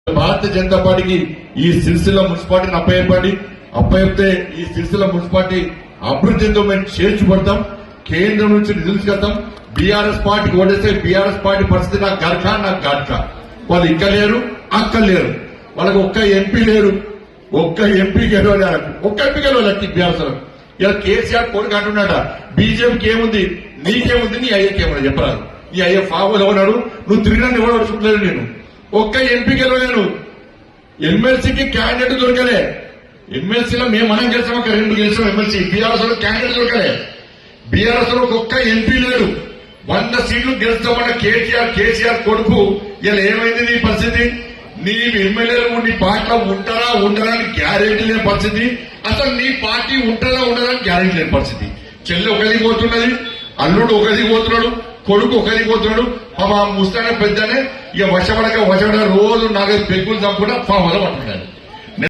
భారతీయ జనతా పార్టీకి ఈ సిరిసిల్ల మున్సిపాలిటీని అప్పచెప్తే ఈ సిరిసిల్ల మున్సిపాలిటీ అభివృద్ధి చెందో మేము చేర్చిపడతాం. కేంద్రం నుంచి నిధులు తీసుకెళ్తాం. బీఆర్ఎస్ పార్టీకి ఓటేస్తే బీఆర్ఎస్ పార్టీ పరిస్థితి నాకు గడక వాళ్ళు ఇక్కడ లేరు, అక్కడ లేరు, వాళ్ళకి ఒక్క ఎంపీ లేరు, ఒక్క ఎంపీ గెలవాలి, ఒక్క ఎంపీ గెలవాలి బీఆర్ఎస్. ఇలా కేసీఆర్ కొడుకు అంటున్నాడ బీజేపీకి ఏముంది, నీకేముంది, నీ అయ్యకేముంది చెప్పరాదు. నీ అయ్య ఫాబోలు ఎవరు, నువ్వు తిరిగినా ఎవరు అడుచుకుంటలేదు. నేను ఒక్క ఎంపీ గెలవలేను, ఎమ్మెల్సీకి క్యాండిడేట్ దొరకలే. ఎమ్మెల్సీలో మనం గెలిచాం, ఒక 2 గెలిచాం ఎమ్మెల్సీ. బీఆర్ఎస్ లో క్యాండిడేట్ దొరకలే. బీఆర్ఎస్ లో ఒక్క ఎంపీ లేడు. 100 సీట్లు గెలుస్తామన్న కేసీఆర్ కొడుకు ఇలా ఏమైంది నీ పరిస్థితి? నీ ఎమ్మెల్యేలు నీ పార్టీలో ఉంటారా ఉండరా అని గ్యారెంటీ లేని పరిస్థితి. అసలు నీ పార్టీ ఉంటారా ఉండరా అని గ్యారెంటీ లేని పరిస్థితి. చెల్లి ఒకరికి పోతున్నది, అల్లుడు ఒకరికి పోతున్నాడు, కొడుకు ఒకరికి పోతున్నాడు. ముస్తానే పెద్దనే ఇక వశపడక రోజు 4 పెగ్గులు చంపుకుంటా ఫామ్ వల్ల పట్టుకున్నాడు.